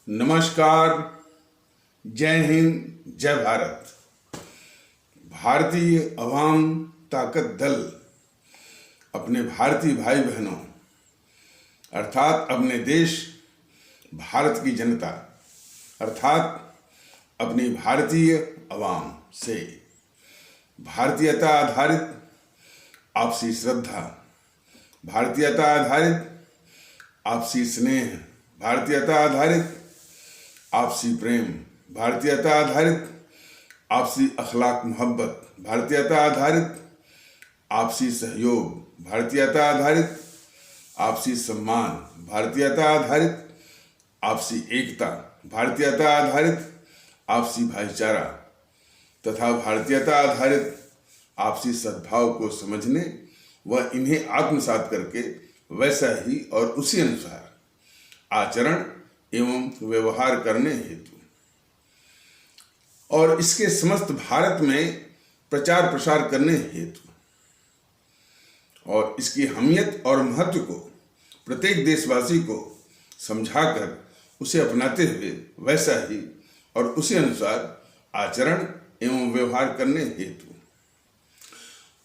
नमस्कार, जय हिंद, जय भारत। भारतीय अवाम ताकत दल अपने भारतीय भाई बहनों अर्थात अपने देश भारत की जनता अर्थात अपनी भारतीय अवाम से भारतीयता आधारित आपसी श्रद्धा, भारतीयता आधारित आपसी स्नेह, भारतीयता आधारित आपसी प्रेम, भारतीयता आधारित आपसी अखलाक मोहब्बत, भारतीयता आधारित आपसी सहयोग, भारतीयता आधारित आपसी सम्मान, भारतीयता आधारित आपसी एकता, भारतीयता आधारित आपसी भाईचारा तथा भारतीयता आधारित आपसी सद्भाव को समझने व इन्हें आत्मसात करके वैसा ही और उसी अनुसार आचरण एवं व्यवहार करने हेतु और इसके समस्त भारत में प्रचार प्रसार करने हेतु और इसकी अहमियत और महत्व को प्रत्येक देशवासी को समझाकर उसे अपनाते हुए वैसा ही और उसी अनुसार आचरण एवं व्यवहार करने हेतु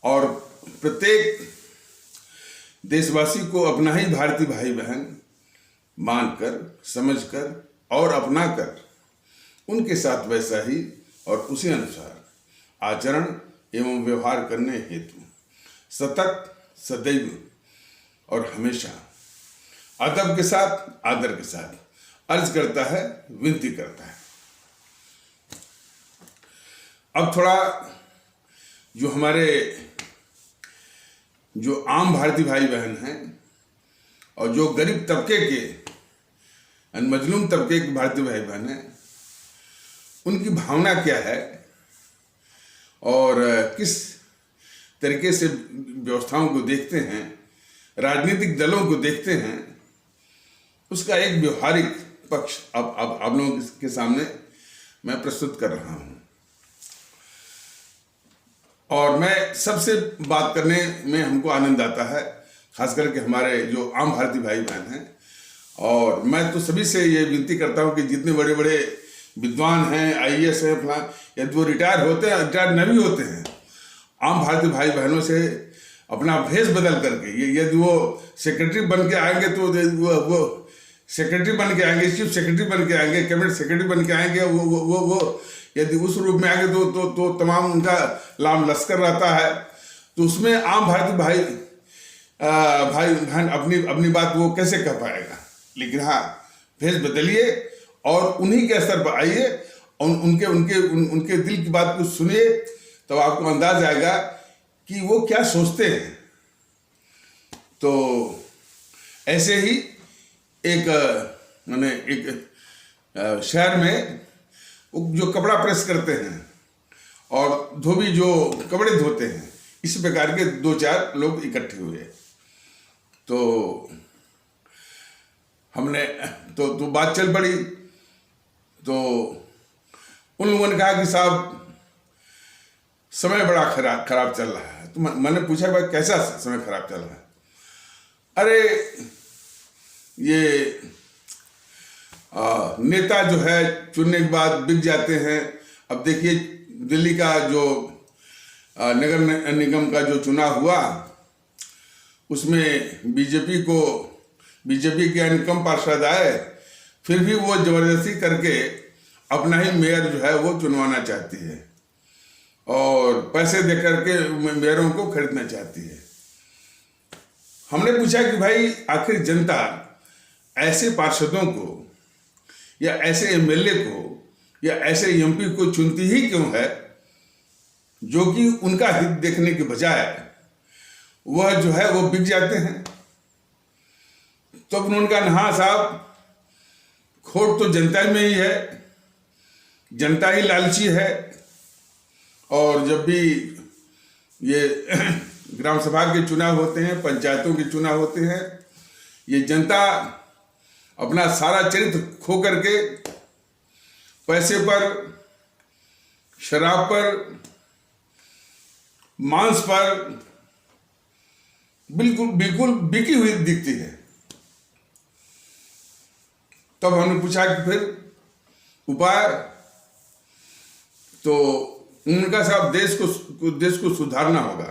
और प्रत्येक देशवासी को अपना ही भारतीय भाई बहन मानकर, समझकर और अपनाकर उनके साथ वैसा ही और उसी अनुसार आचरण एवं व्यवहार करने हेतु सतत, सदैव और हमेशा अदब के साथ, आदर के साथ अर्ज करता है, विनती करता है। अब थोड़ा जो हमारे जो आम भारतीय भाई बहन हैं और जो गरीब तबके के मजलूम तबके के भारतीय भाई बहन हैं, उनकी भावना क्या है और किस तरीके से व्यवस्थाओं को देखते हैं, राजनीतिक दलों को देखते हैं, उसका एक व्यवहारिक पक्ष अब आप लोगों के सामने मैं प्रस्तुत कर रहा हूं। और मैं सबसे बात करने में हमको आनंद आता है, खास करके हमारे जो आम भारतीय भाई बहन हैं। और मैं तो सभी से ये विनती करता हूँ कि जितने बड़े बड़े विद्वान हैं, आईएएस हैं, फलां, यदि वो रिटायर होते हैं, रिटायर न भी होते हैं, आम भारतीय भाई बहनों से अपना भेष बदल करके यदि वो सेक्रेटरी बन के आएंगे तो वो सेक्रेटरी बन के आएंगे, चीफ सेक्रेटरी बन के आएंगे, कैबिनेट सेक्रेटरी बन के आएंगे, वो यदि उस रूप में आएंगे तो तमाम उनका लाम लश्कर रहता है। तो उसमें आम भारतीय भाई बहन अपनी बात वो कैसे कह पाएगा। लेकिन हाँ, भेष बदलिए और उन्हीं के स्तर पर आइए और उनके दिल की बात को सुनिए, तब आपको अंदाज आएगा कि वो क्या सोचते हैं। तो ऐसे ही एक शहर में जो कपड़ा प्रेस करते हैं और धोबी जो कपड़े धोते हैं, इस प्रकार के 2-4 लोग इकट्ठे हुए। तो हमने तो बात चल पड़ी। तो उन लोगों ने कहा कि साहब समय बड़ा खराब चल रहा है। तो मैंने पूछा भाई कैसा समय खराब चल रहा है? अरे ये नेता जो है चुनने के बाद बिक जाते हैं। अब देखिए दिल्ली का जो नगर निगम का जो चुनाव हुआ, उसमें बीजेपी के यानी कम पार्षद आए, फिर भी वो जबरदस्ती करके अपना ही मेयर जो है वो चुनवाना चाहती है और पैसे दे करके मेयरों को खरीदना चाहती है। हमने पूछा कि भाई आखिर जनता ऐसे पार्षदों को या ऐसे एमएलए को या ऐसे एमपी को चुनती ही क्यों है, जो कि उनका हित देखने के बजाय वह जो है वो बिक जाते हैं। तो उन्होंने कहा हाँ साहब, खोट तो जनता में ही है, जनता ही लालची है। और जब भी ये ग्राम सभा के चुनाव होते हैं, पंचायतों के चुनाव होते हैं, ये जनता अपना सारा चरित्र खो करके पैसे पर, शराब पर, मांस पर बिल्कुल बिकी हुई दिखती है। तब हमने पूछा कि फिर उपाय, तो उनका साहब देश को सुधारना होगा।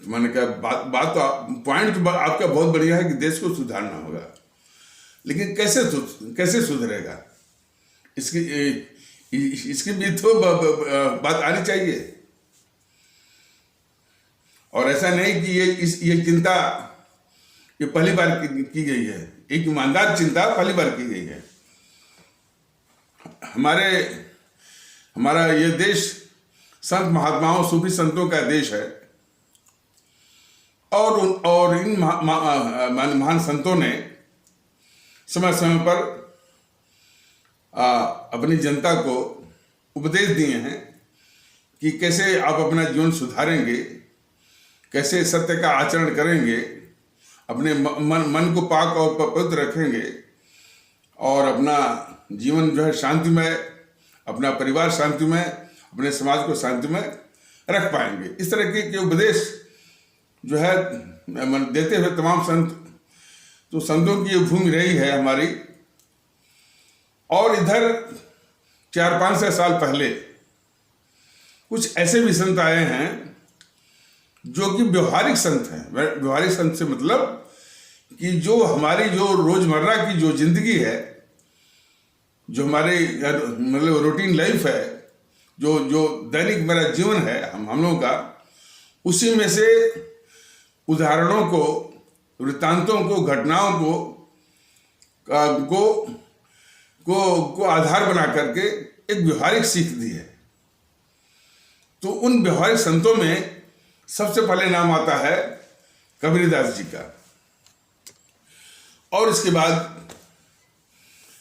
तो मैंने कहा बात तो पॉइंट तो आपका बहुत बढ़िया है कि देश को सुधारना होगा, लेकिन कैसे सुधरेगा, इसकी भी तो बात आनी चाहिए। और ऐसा नहीं कि ये चिंता ये पहली बार की गई है, एक ईमानदार चिंता पहली बार की गई है। हमारा ये देश संत महात्माओं सूफी संतों का देश है, और इन महान संतों ने समय समय पर अपनी जनता को उपदेश दिए हैं कि कैसे आप अपना जीवन सुधारेंगे, कैसे सत्य का आचरण करेंगे, अपने मन को पाक और पवित्र रखेंगे, और अपना जीवन जो है शांतिमय, अपना परिवार शांतिमय, अपने समाज को शांतिमय रख पाएंगे। इस तरह के उपदेश जो है देते हुए तमाम संत, तो संतों की ये भूमि रही है हमारी। और इधर 400-500 साल पहले कुछ ऐसे भी संत आए हैं जो कि व्यवहारिक संत हैं। व्यवहारिक संत से मतलब कि जो हमारी जो रोजमर्रा की जो जिंदगी है, जो हमारे मतलब रूटीन लाइफ है, जो दैनिक मेरा जीवन है हम लोगों का, उसी में से उदाहरणों को, वृत्तांतों को, घटनाओं को आधार बना करके एक व्यवहारिक सीख दी है। तो उन व्यवहारिक संतों में सबसे पहले नाम आता है कबीरदास जी का, और इसके बाद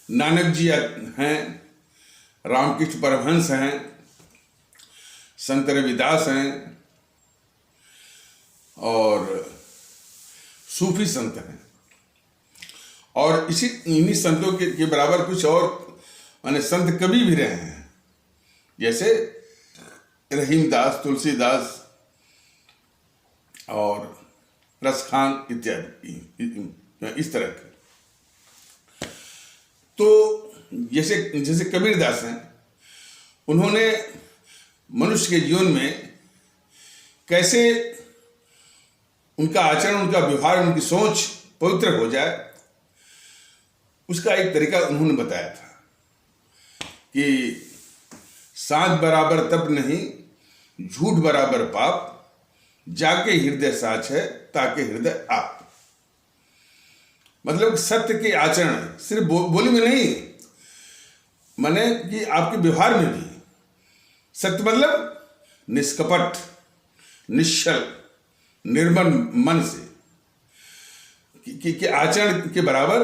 नानक जी हैं, रामकृष्ण परमहंस हैं, संत रविदास हैं, और सूफी संत हैं। और इन्हीं संतों के बराबर कुछ और माने संत कवि भी रहे हैं, जैसे रहीमदास, तुलसीदास और रसखान इत्यादि, इस तरह के। तो जैसे कबीरदास हैं, उन्होंने मनुष्य के जीवन में कैसे उनका आचरण, उनका व्यवहार, उनकी सोच पवित्र हो जाए, उसका एक तरीका उन्होंने बताया था कि सांझ बराबर तप नहीं, झूठ बराबर पाप, जाके हृदय साच है ताके हृदय आप। मतलब सत्य के आचरण सिर्फ बोली में नहीं, माने कि आपके व्यवहार में भी सत्य, मतलब निष्कपट, निश्चल, निर्मल मन से कि आचरण के बराबर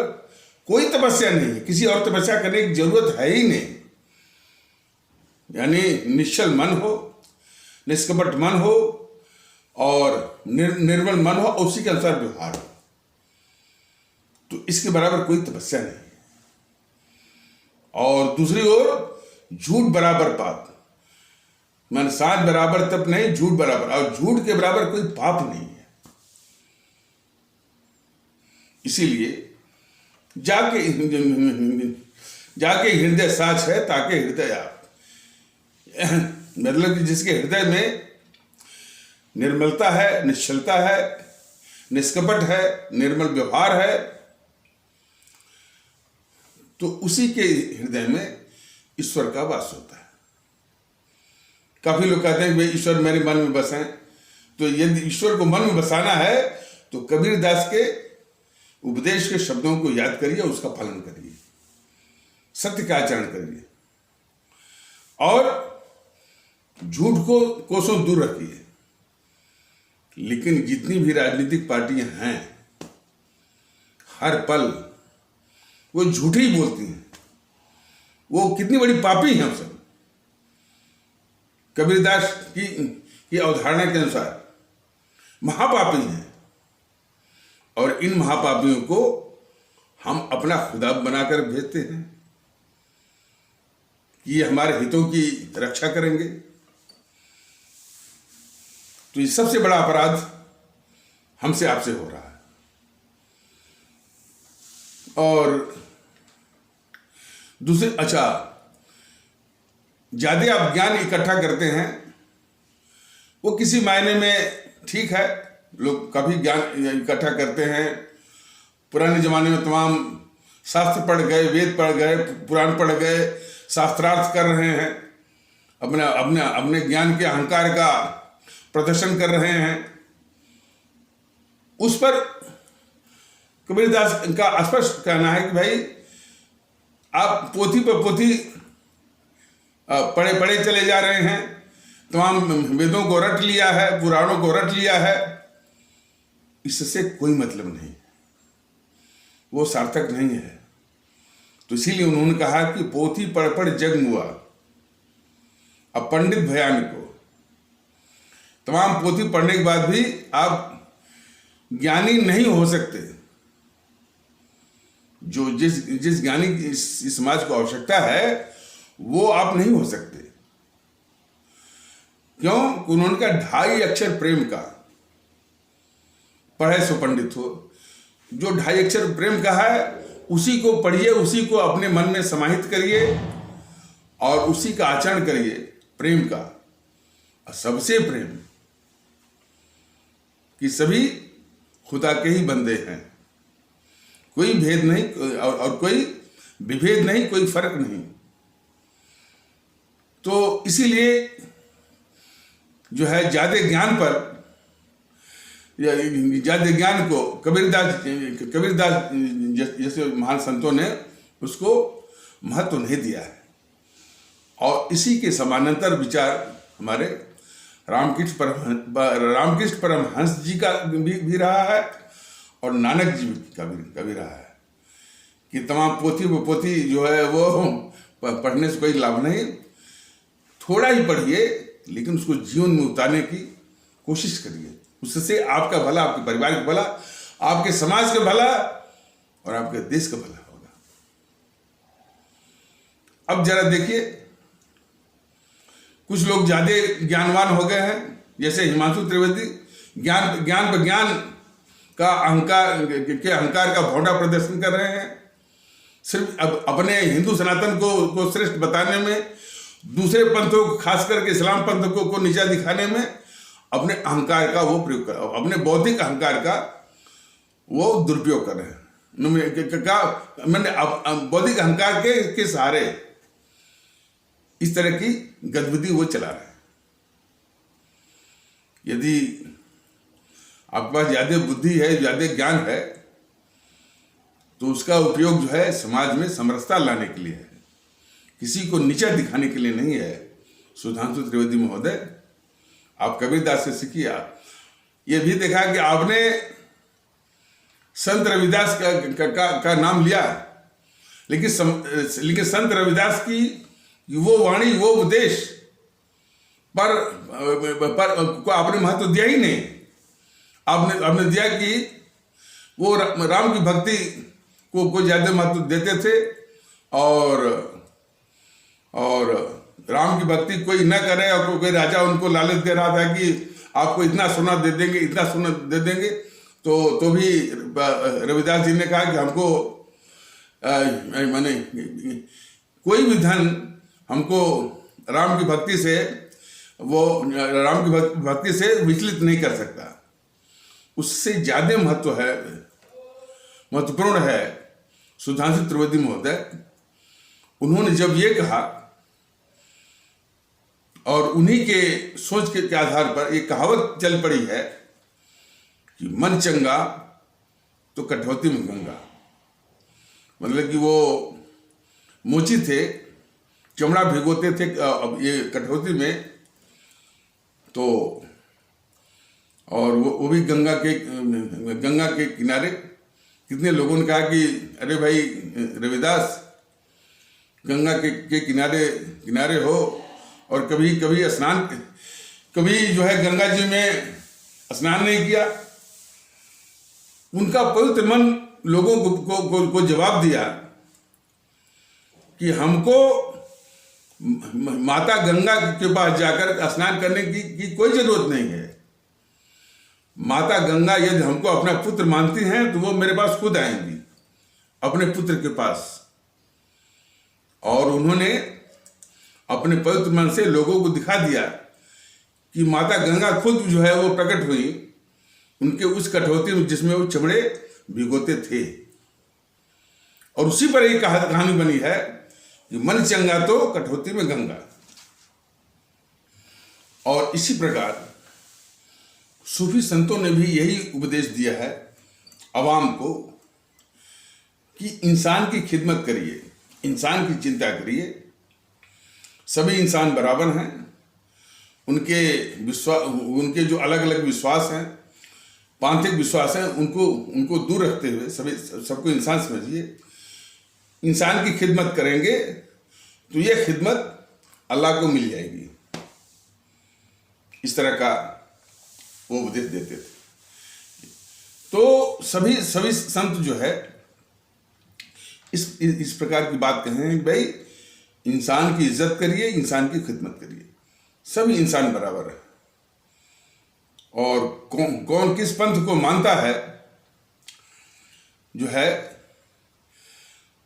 कोई तपस्या नहीं है, किसी और तपस्या करने की जरूरत है ही नहीं। यानी निश्चल मन हो, निष्कपट मन हो, और निर्मल मन हो, और उसी के अनुसार व्यवहार हो, तो इसके बराबर कोई तपस्या नहीं। और दूसरी ओर झूठ बराबर पाप, माने सांझ बराबर तप नहीं, झूठ बराबर, और झूठ के बराबर कोई पाप नहीं है। इसीलिए जाके हृदय साच है ताके हृदय आप, मतलब कि जिसके हृदय में निर्मलता है, निश्चलता है, निष्कपट है, निर्मल व्यवहार है, तो उसी के हृदय में ईश्वर का वास होता है। काफी लोग कहते हैं कि ईश्वर मेरे मन में बसे, तो यदि ईश्वर को मन में बसाना है तो कबीरदास के उपदेश के शब्दों को याद करिए, उसका पालन करिए, सत्य का आचरण करिए, और झूठ को कोसों दूर रखिए। लेकिन जितनी भी राजनीतिक पार्टियां हैं, हर पल वो झूठ ही बोलती हैं। वो कितनी बड़ी पापी हैं सब। कबीरदास की अवधारणा के अनुसार महापापी हैं, और इन महापापियों को हम अपना खुदा बनाकर भेजते हैं कि ये हमारे हितों की रक्षा करेंगे। तो ये सबसे बड़ा अपराध हमसे आपसे हो रहा है। और दूसरी, अच्छा, ज्यादा आप ज्ञान इकट्ठा करते हैं वो किसी मायने में ठीक है, लोग काफी ज्ञान इकट्ठा करते हैं। पुराने जमाने में तमाम शास्त्र पढ़ गए, वेद पढ़ गए, पुराण पढ़ गए, शास्त्रार्थ कर रहे हैं, अपने अपने अपने ज्ञान के अहंकार का प्रदर्शन कर रहे हैं। उस पर कबीरदास का स्पष्ट कहना है कि भाई आप पोथी पर पोथी पढ़े पढ़े चले जा रहे हैं, तमाम वेदों को रट लिया है, पुराणों को रट लिया है, इससे कोई मतलब नहीं, वो सार्थक नहीं है। तो इसीलिए उन्होंने कहा कि पोथी पढ़ पढ़ जग मुआ, अब पंडित भयान को। तमाम पोथी पढ़ने के बाद भी आप ज्ञानी नहीं हो सकते। जो जिस ज्ञानी की इस समाज को आवश्यकता है वो आप नहीं हो सकते। क्यों? उन्होंने कहा 2.5 अक्षर प्रेम का, पढ़े सो पंडित हो। जो 2.5 अक्षर प्रेम का है उसी को पढ़िए, उसी को अपने मन में समाहित करिए और उसी का आचरण करिए, प्रेम का। और सबसे प्रेम कि सभी खुदा के ही बंदे हैं, कोई भेद नहीं और कोई विभेद नहीं, कोई फर्क नहीं। तो इसीलिए जो है ज्यादा ज्ञान पर, ज्यादा ज्ञान को कबीरदास जैसे महान संतों ने उसको महत्व नहीं दिया है। और इसी के समानांतर विचार हमारे रामकृष्ण परमहंस जी का भी रहा है और नानक जी का भी रहा है कि तमाम पोथी जो है वो पढ़ने से कोई लाभ नहीं, थोड़ा ही पढ़िए लेकिन उसको जीवन में उतारने की कोशिश करिए। उससे आपका भला, आपके परिवार का भला, आपके समाज का भला और आपके देश का भला होगा। अब जरा देखिए, कुछ लोग ज्यादा ज्ञानवान हो गए हैं, जैसे हिमांशु त्रिवेदी, ज्ञान पर ज्ञान का अहंकार का भौंडा प्रदर्शन कर रहे हैं। सिर्फ अब अपने हिंदू सनातन को श्रेष्ठ बताने में, दूसरे पंथों को, खास करके इस्लाम पंथ को नीचा दिखाने में अपने अहंकार का वो प्रयोग कर, अपने बौद्धिक अहंकार का वो दुरुपयोग कर रहे हैं। मैंने बौद्धिक अहंकार के सहारे इस तरह की गतिविधि वो चला रहे हैं। यदि आपके पास ज्यादा बुद्धि है, ज्यादा ज्ञान है, तो उसका उपयोग जो है समाज में समरसता लाने के लिए है, किसी को नीचा दिखाने के लिए नहीं है। सुधांशु त्रिवेदी महोदय, आप कबीरदास से सीखिए। ये भी देखा कि आपने संत रविदास का नाम लिया, लेकिन संत रविदास की वो वाणी, वो उपदेश पर को आपने महत्व दिया ही नहीं। आपने दिया कि वो राम की भक्ति को ज्यादा महत्व देते थे और राम की भक्ति कोई न करे, और कोई राजा उनको लालच दे रहा था कि आपको इतना सोना दे देंगे, इतना सोना दे देंगे, तो भी रविदास जी ने कहा कि हमको माने कोई भी धन हमको राम की भक्ति से विचलित नहीं कर सकता। उससे ज्यादा महत्वपूर्ण है सुधांशु त्रिवेदी महोदय। उन्होंने जब ये कहा, और उन्हीं के सोच के आधार पर एक कहावत चल पड़ी है कि मन चंगा तो कठौती में गंगा। मतलब कि वो मोची थे, चमड़ा भिगोते थे ये कठौती में, तो और वो भी गंगा के किनारे। कितने लोगों ने कहा कि अरे भाई रविदास, गंगा के किनारे हो और कभी स्नान, कभी जो है गंगा जी में स्नान नहीं किया। उनका पवित्र मन लोगों को जवाब दिया कि हमको माता गंगा के पास जाकर स्नान करने की कोई जरूरत नहीं है। माता गंगा यदि हमको अपना पुत्र मानती हैं तो वो मेरे पास खुद आएंगी अपने पुत्र के पास, और उन्होंने अपने पवित्र मन से लोगों को दिखा दिया कि माता गंगा खुद जो है वो प्रकट हुई उनके उस कठौती में जिसमें वो चमड़े भिगोते थे। और उसी पर एक कहानी बनी है कि मन चंगा तो कठौती में गंगा। और इसी प्रकार सूफी संतों ने भी यही उपदेश दिया है अवाम को कि इंसान की खिदमत करिए, इंसान की चिंता करिए। सभी इंसान बराबर हैं, उनके जो अलग अलग विश्वास हैं, पांथिक विश्वास हैं, उनको दूर रखते हुए सबको इंसान समझिए। इंसान की खिदमत करेंगे तो यह खिदमत अल्लाह को मिल जाएगी। इस तरह का वो उपदेश देते थे। तो सभी संत जो है इस प्रकार की बात कहें, भाई इंसान की इज्जत करिए, इंसान की खिदमत करिए, सभी इंसान बराबर है। और कौन किस पंथ को मानता है जो है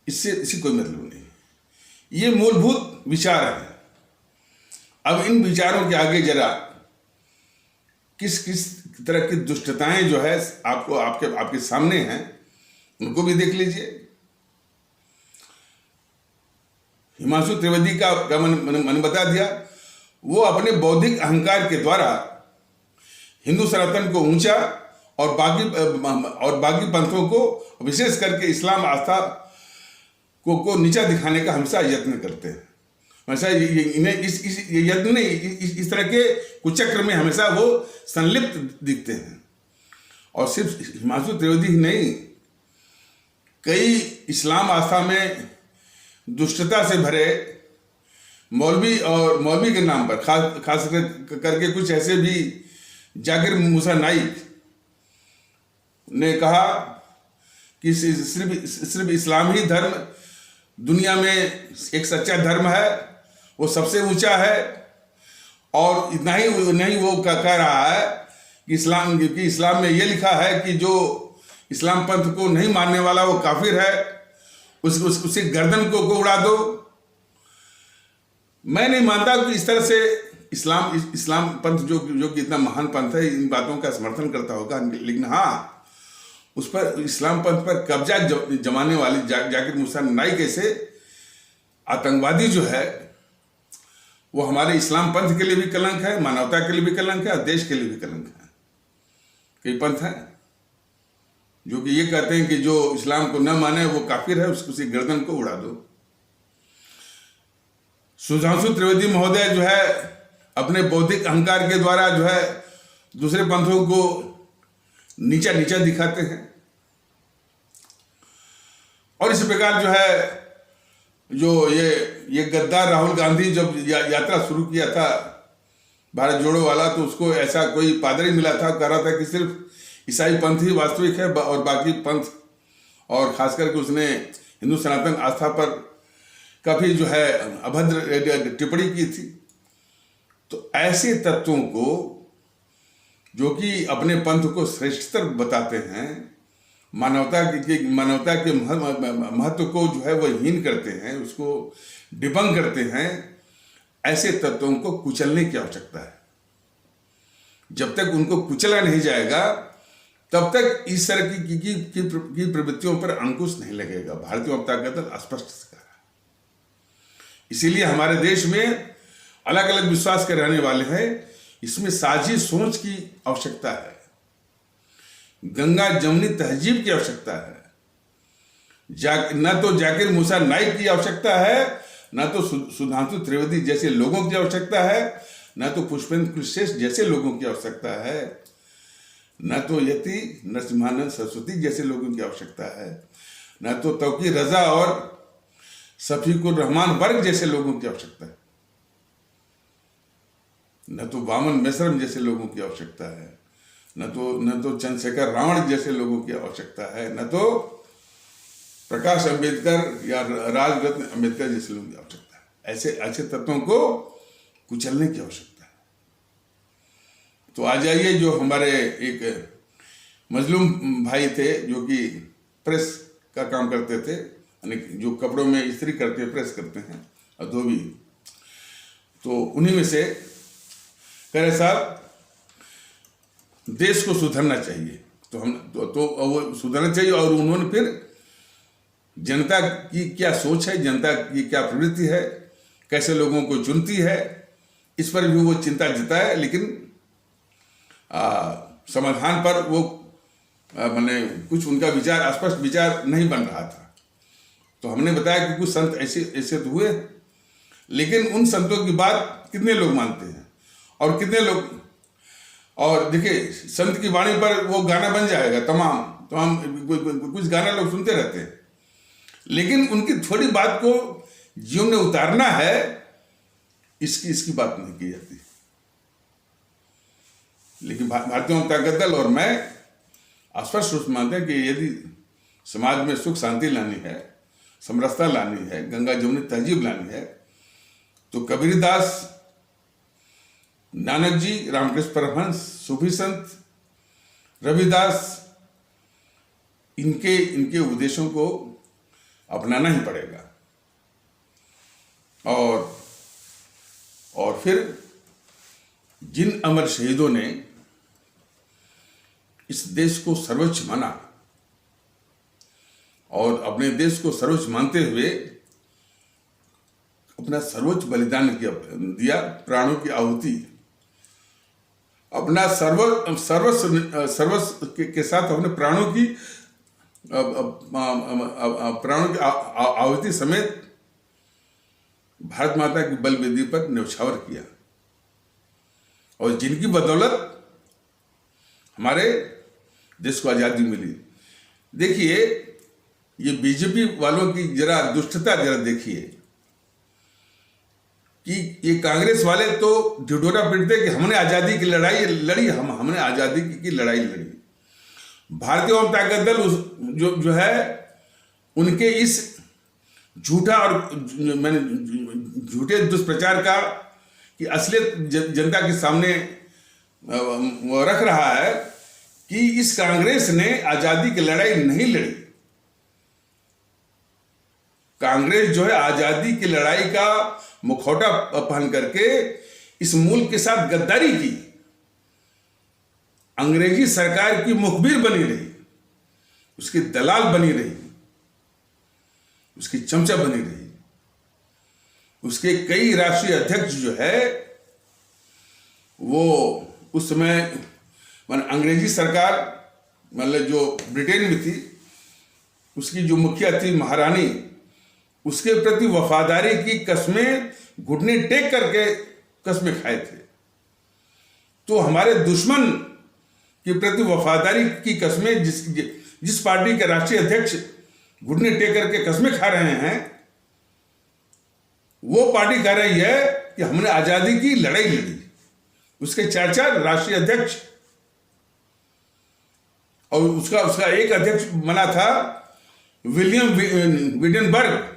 इससे कोई मतलब नहीं। ये मूलभूत विचार है। अब इन विचारों के आगे जरा किस तरह की दुष्टताएं जो है आपके सामने हैं उनको भी देख लीजिए। हिमांशु त्रिवेदी का मैंने बता दिया, वो अपने बौद्धिक अहंकार के द्वारा हिंदू सनातन को ऊंचा और बाकी पंथों को विशेष करके इस्लाम आस्था को नीचा दिखाने का हमेशा यत्न करते हैं। हमेशा इन्हें इस यत्न इस तरह के कुचक्र में हमेशा वो संलिप्त दिखते हैं। और सिर्फ हिमांशु त्रिवेदी ही नहीं, कई इस्लाम आस्था में दुष्टता से भरे मौलवी के नाम पर खास करके कुछ ऐसे भी जाकिर मूसा नाइक ने कहा कि सिर्फ इस्लाम ही धर्म दुनिया में एक सच्चा धर्म है, वो सबसे ऊंचा है। और इतना ही नहीं, वो कह रहा है कि इस्लाम में ये लिखा है कि जो इस्लाम पंथ को नहीं मानने वाला वो काफिर है, उसकी गर्दन को उड़ा दो। मैं नहीं मानता कि इस तरह से इस्लाम पंथ जो कि इतना महान पंथ है इन बातों का समर्थन करता होगा, लेकिन हाँ, उस पर इस्लाम पंथ पर कब्जा जमाने वाले जाकिर मूसा नाइक ऐसे आतंकवादी जो है वो हमारे इस्लाम पंथ के लिए भी कलंक है, मानवता के लिए भी कलंक है और देश के लिए भी कलंक है। कई पंथ हैं जो कि ये कहते हैं कि जो इस्लाम को न माने वो काफिर है, उसकी गर्दन को उड़ा दो। सुधांशु त्रिवेदी महोदय जो है अपने बौद्धिक अहंकार के द्वारा जो है दूसरे पंथों को नीचा दिखाते हैं। और इस प्रकार जो है जो ये गद्दार राहुल गांधी जब यात्रा शुरू किया था भारत जोड़ो वाला, तो उसको ऐसा कोई पादरी मिला था, कह रहा था कि सिर्फ ईसाई पंथ ही वास्तविक है और बाकी पंथ, और खास करके उसने हिंदू सनातन आस्था पर काफी जो है अभद्र टिप्पणी की थी। तो ऐसे तत्वों को जो कि अपने पंथ को श्रेष्ठतर बताते हैं, मानवता के महत्व को जो है वह हीन करते हैं, उसको डिबंग करते हैं, ऐसे तत्वों को कुचलने की आवश्यकता है। जब तक उनको कुचला नहीं जाएगा तब तक इस तरह की प्रवृत्तियों पर अंकुश नहीं लगेगा। भारतीय जनता दल स्पष्ट कह रहा है। इसीलिए हमारे देश में अलग अलग विश्वास के रहने वाले हैं, इसमें साझी सोच की आवश्यकता है, गंगा जमुनी तहजीब की आवश्यकता है। न तो जाकिर मूसा नाइक की आवश्यकता है, न तो सुधांशु त्रिवेदी जैसे लोगों की आवश्यकता है, न तो पुष्पेंद्र कुशवाहा जैसे लोगों की आवश्यकता है, न तो यति नरसिम्हानंद सरस्वती जैसे लोगों की आवश्यकता है, न तो तौकीर रजा और शफीकुर रहमान वर्ग जैसे लोगों की आवश्यकता है, न तो वामन मिश्रम जैसे लोगों की आवश्यकता है, न तो चंद्रशेखर रावण जैसे लोगों की आवश्यकता है, न तो प्रकाश अंबेडकर या राजरत्न अंबेडकर जैसे लोगों की आवश्यकता है। ऐसे तत्वों को कुचलने की आवश्यकता है। तो आ जाइए, जो हमारे एक मजलूम भाई थे जो कि प्रेस का काम करते थे, यानी जो कपड़ों में इस्त्री करते हैं, प्रेस करते हैं और धोबी, तो उन्हीं में से कह रहे साहब देश को सुधरना चाहिए। तो हम तो वो सुधरना चाहिए। और उन्होंने फिर जनता की क्या सोच है, जनता की क्या प्रवृत्ति है, कैसे लोगों को चुनती है, इस पर भी वो चिंता जताए, लेकिन समाधान पर वो मैंने कुछ उनका विचार, स्पष्ट विचार नहीं बन रहा था। तो हमने बताया कि कुछ संत ऐसे तो हुए, लेकिन उन संतों की बात कितने लोग मानते हैं और कितने लोग। और देखिए, संत की वाणी पर वो गाना बन जाएगा, तमाम कुछ गाना लोग सुनते रहते हैं, लेकिन उनकी थोड़ी बात को जीवन में उतारना है, इसकी बात नहीं की जाती। लेकिन भारतीय जनता दल और मैं स्पष्ट रूप से मानते हैं कि यदि समाज में सुख शांति लानी है, समरसता लानी है, गंगा जमुनी तहजीब लानी है, तो कबीरदास, नानक जी, रामकृष्ण परमहंस, सूफी संत, रविदास, इनके उपदेशों को अपनाना ही पड़ेगा। और फिर जिन अमर शहीदों ने इस देश को सर्वोच्च माना और अपने देश को सर्वोच्च मानते हुए अपना सर्वोच्च बलिदान दिया, प्राणों की आहुति, अपना सर्वस्व के साथ अपने प्राणों की आहुति समेत भारत माता की बल वेदी पर न्यौछावर किया, और जिनकी बदौलत हमारे देश को आजादी मिली। देखिए, ये बीजेपी वालों की जरा दुष्टता जरा देखिए कि ये कांग्रेस वाले तो ढिढोरा पीटते कि हमने आजादी की लड़ाई लड़ी, हमने आजादी की लड़ाई लड़ी। भारतीय जनता दल जो है, उनके इस झूठा और मैंने झूठे दुष्प्रचार का कि असलियत जनता के सामने रख रहा है कि इस कांग्रेस ने आजादी की लड़ाई नहीं लड़ी। कांग्रेस जो है आजादी की लड़ाई का मुखौटा पहन करके इस मुल्क के साथ गद्दारी की, अंग्रेजी सरकार की मुखबिर बनी रही, उसकी दलाल बनी रही, उसकी चमचा बनी रही। उसके कई राष्ट्रीय अध्यक्ष जो है वो उस समय अंग्रेजी सरकार, मतलब जो ब्रिटेन में थी, उसकी जो मुखिया थी महारानी, उसके प्रति वफादारी की कस्में घुटने टेक करके कस्में खाए थे। तो हमारे दुश्मन के प्रति वफादारी की कस्में जिस पार्टी के राष्ट्रीय अध्यक्ष घुटने टेक करके कस्में खा रहे हैं, वो पार्टी कह रही है कि हमने आजादी की लड़ाई लड़ी। उसके चार राष्ट्रीय अध्यक्ष, और उसका एक अध्यक्ष बना था विलियम विडेनबर्ग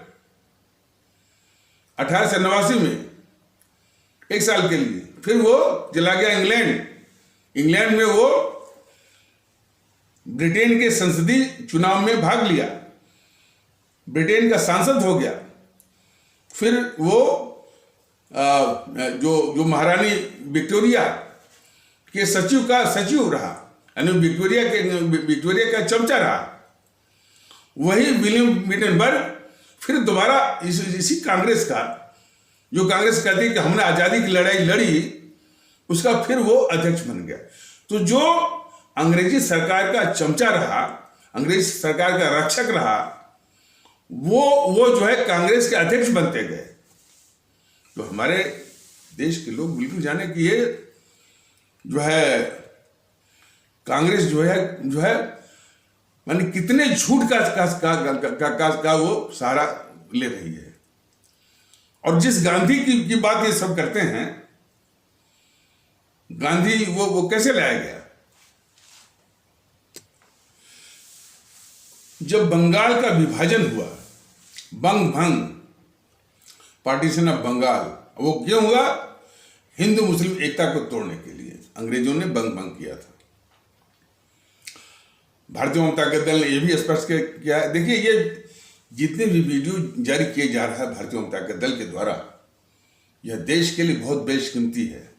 1889 में, 1 साल के लिए। फिर वो चला गया इंग्लैंड में वो ब्रिटेन के संसदीय चुनाव में भाग लिया, ब्रिटेन का सांसद हो गया। फिर वो जो महारानी विक्टोरिया के सचिव रहा, यानी विक्टोरिया का चमचा रहा। वही विलियम विडेनबर्ग फिर दोबारा इसी कांग्रेस का, जो कांग्रेस कहती है कि हमने आजादी की लड़ाई लड़ी, उसका फिर वो अध्यक्ष बन गया। तो जो अंग्रेजी सरकार का चमचा रहा, अंग्रेजी सरकार का रक्षक रहा, वो जो है कांग्रेस के अध्यक्ष बनते गए। तो हमारे देश के लोग बिल्कुल जाने कि ये जो है कांग्रेस जो है माने कितने झूठ का वो सहारा ले रही है। और जिस गांधी की बात ये सब करते हैं, गांधी वो कैसे लाया गया? जब बंगाल का विभाजन हुआ, बंग भंग, पार्टीशन ऑफ बंगाल, वो क्यों हुआ? हिंदू मुस्लिम एकता को तोड़ने के लिए अंग्रेजों ने बंग भंग किया था। भारतीय जनता दल ने यह भी स्पष्ट किया है। देखिए, ये जितने भी वीडियो जारी किए जा रहा है भारतीय जनता दल के द्वारा, यह देश के लिए बहुत बेशकीमती है।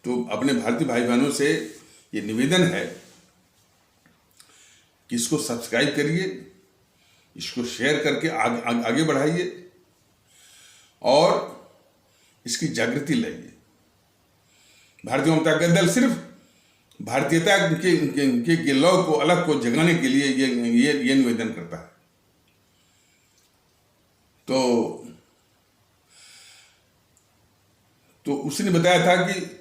तो अपने भारतीय भाई बहनों से ये निवेदन है कि इसको सब्सक्राइब करिए, इसको शेयर करके आगे बढ़ाइए और इसकी जागृति लाइए। भारतीय जनता दल सिर्फ भारतीयता के लौ को अलग को जगाने के लिए ये निवेदन करता है। तो उसने बताया था कि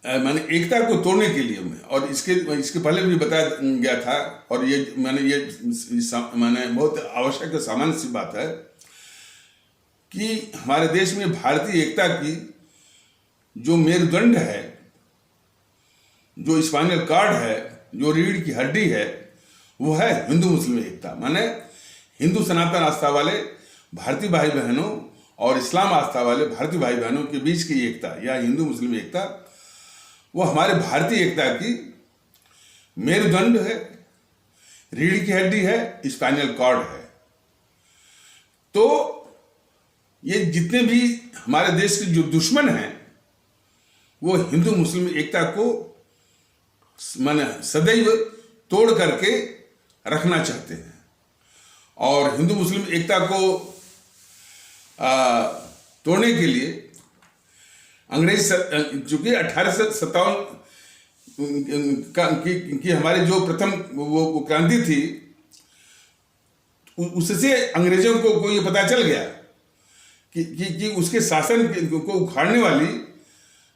मैंने एकता को तोड़ने के लिए में, और इसके पहले भी बताया गया था, और ये मैंने बहुत आवश्यक सामान्य सी बात है कि हमारे देश में भारतीय एकता की जो मेरुदंड है, जो स्पाइनल कार्ड है, जो रीढ़ की हड्डी है, वो है हिंदू मुस्लिम एकता। माने हिंदू सनातन आस्था वाले भारतीय भाई बहनों और इस्लाम आस्था वाले भारतीय भाई बहनों के बीच की एकता या हिंदू मुस्लिम एकता, वो हमारे भारतीय एकता की मेरुदंड है, रीढ़ की हड्डी है, स्पाइनल कॉर्ड है। तो ये जितने भी हमारे देश के जो दुश्मन हैं, वो हिंदू मुस्लिम एकता को माने सदैव तोड़ करके रखना चाहते हैं। और हिंदू मुस्लिम एकता को तोड़ने के लिए अंग्रेज, चूंकि 1857 की हमारी जो प्रथम वो क्रांति थी, उससे अंग्रेजों को ये पता चल गया कि उसके शासन को उखाड़ने वाली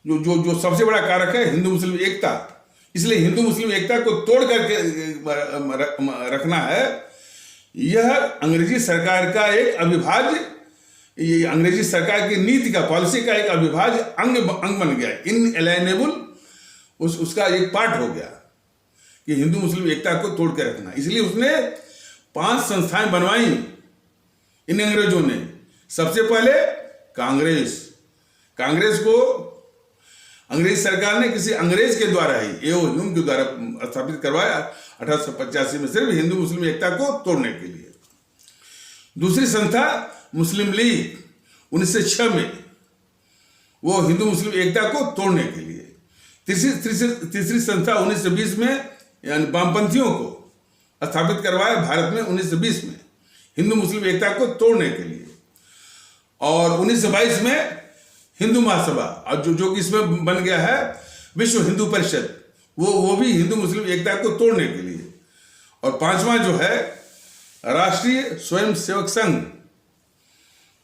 जो सबसे बड़ा कारक है हिंदू मुस्लिम एकता। इसलिए हिंदू मुस्लिम एकता को तोड़ करके रखना है। यह अंग्रेजी सरकार का एक अविभाज्य, ये अंग्रेजी सरकार की नीति का, पॉलिसी का एक अविभाज्य अंग बन गया, इनएलिएनेबल उसका एक पार्ट हो गया कि हिंदू मुस्लिम एकता को तोड़ के रखना। इसलिए उसने 5 संस्थाएं बनवाई इन अंग्रेजों ने। सबसे पहले कांग्रेस को अंग्रेज सरकार ने किसी अंग्रेज के द्वारा ही, एओ ह्यूम के द्वारा स्थापित करवाया 1885 में, सिर्फ हिंदू मुस्लिम एकता को तोड़ने के लिए। दूसरी संस्था मुस्लिम लीग 1906 में, वो हिंदू मुस्लिम एकता को तोड़ने के लिए। तीसरी संस्था 1920 में, यानी वामपंथियों को स्थापित करवाया भारत में 1920 में, हिंदू मुस्लिम एकता को तोड़ने के लिए। और 1922 में हिंदू महासभा, और जो कि इसमें बन गया है विश्व हिंदू परिषद, वो भी हिंदू मुस्लिम एकता को तोड़ने के लिए। और 5वां जो है राष्ट्रीय स्वयंसेवक संघ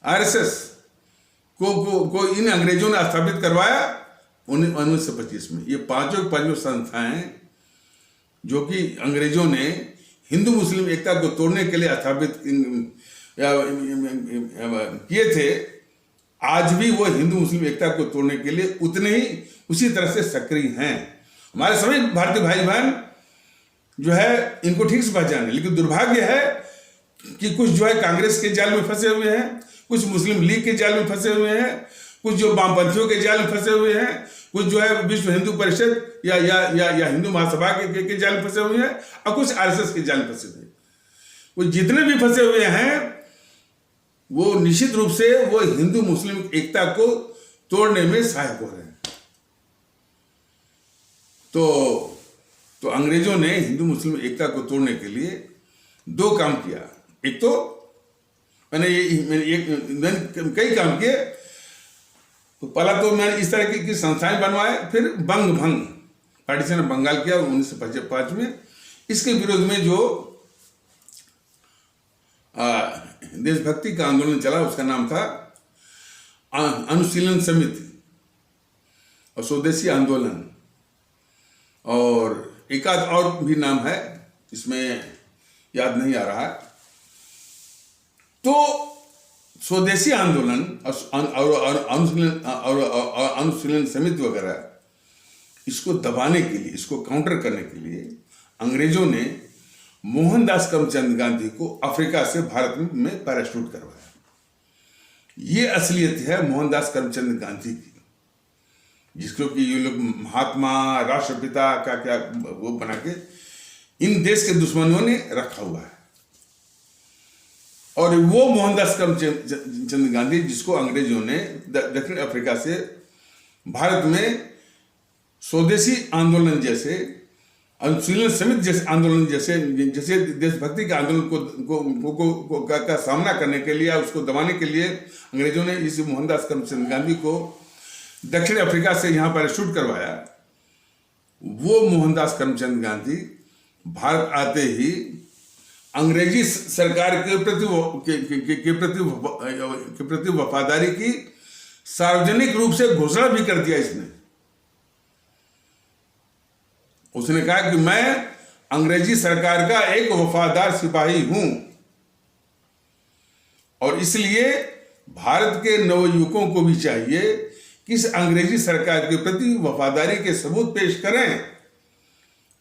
RSS को इन अंग्रेजों ने स्थापित करवाया 1925 में। ये पांचों संस्थाएं जो कि अंग्रेजों ने हिंदू मुस्लिम एकता को तोड़ने के लिए स्थापित किए थे, आज भी वो हिंदू मुस्लिम एकता को तोड़ने के लिए उसी तरह से सक्रिय हैं। हमारे सभी भारतीय भाई बहन जो है इनको ठीक से पहचाने, लेकिन दुर्भाग्य है कि कुछ जो है कांग्रेस के जाल में फंसे हुए हैं, कुछ मुस्लिम लीग के जाल में फंसे हुए हैं, कुछ जो वामपंथियों के जाल में फंसे हुए हैं, कुछ जो है विश्व हिंदू परिषद या हिंदू महासभा के जाल में फंसे हुए हैं, और कुछ RSS के जाल में फंसे हुए हैं। वो जितने भी फंसे हुए हैं, वो निश्चित रूप से वो हिंदू मुस्लिम एकता को तोड़ने में सहायक हो रहे हैं। तो अंग्रेजों ने हिंदू मुस्लिम एकता को तोड़ने के लिए 2 काम किया। एक तो मैंने कई काम किए। तो पहला तो मैंने इस तरह की संस्थाएं बनवाए, फिर बंग भंग पार्टीशन ऑफ बंगाल किया 1955 में। इसके विरोध में जो देशभक्ति का आंदोलन चला, उसका नाम था अनुशीलन समिति और स्वदेशी आंदोलन, और एक आध और भी नाम है, इसमें याद नहीं आ रहा है। तो स्वदेशी आंदोलन और अनुशीलन समिति वगैरह, इसको दबाने के लिए, इसको काउंटर करने के लिए अंग्रेजों ने मोहनदास करमचंद गांधी को अफ्रीका से भारत में पैराशूट करवाया। ये असलियत है मोहनदास करमचंद गांधी की। जिसको कि ये लोग महात्मा, राष्ट्रपिता का क्या वो बना के इन देश के दुश्मनों ने रखा हुआ है। और वो मोहनदास करमचंद गांधी जिसको अंग्रेजों ने दक्षिण अफ्रीका से भारत में स्वदेशी आंदोलन जैसे, अनुशीलन समिति जैसे आंदोलन जैसे देशभक्ति के आंदोलन का सामना करने के लिए, उसको दबाने के लिए अंग्रेजों ने इस मोहनदास करमचंद गांधी को दक्षिण अफ्रीका से यहाँ पर शूट करवाया। वो मोहनदास करमचंद गांधी भारत आते ही अंग्रेजी सरकार के प्रति वफादारी की सार्वजनिक रूप से घोषणा भी कर दिया इसने। उसने कहा कि मैं अंग्रेजी सरकार का एक वफादार सिपाही हूं और इसलिए भारत के नवयुवकों को भी चाहिए कि इस अंग्रेजी सरकार के प्रति वफादारी के सबूत पेश करें।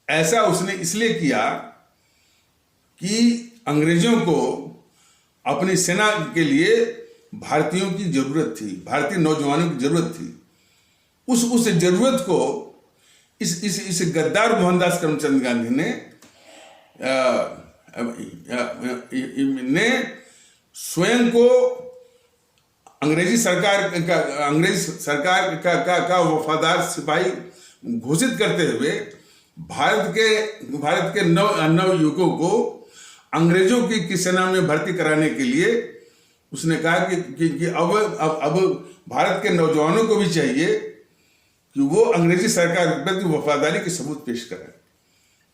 ऐसा उसने इसलिए किया कि अंग्रेजों को अपनी सेना के लिए भारतीयों की जरूरत थी, भारतीय नौजवानों की जरूरत थी। उस जरूरत को इस गद्दार मोहनदास करमचंद गांधी ने स्वयं को अंग्रेजी सरकार का वफादार सिपाही घोषित करते हुए भारत के नव युवकों को अंग्रेजों की सेना में भर्ती कराने के लिए उसने कहा कि अब भारत के नौजवानों को भी चाहिए कि वो अंग्रेजी सरकार के प्रति वफादारी के सबूत पेश करें।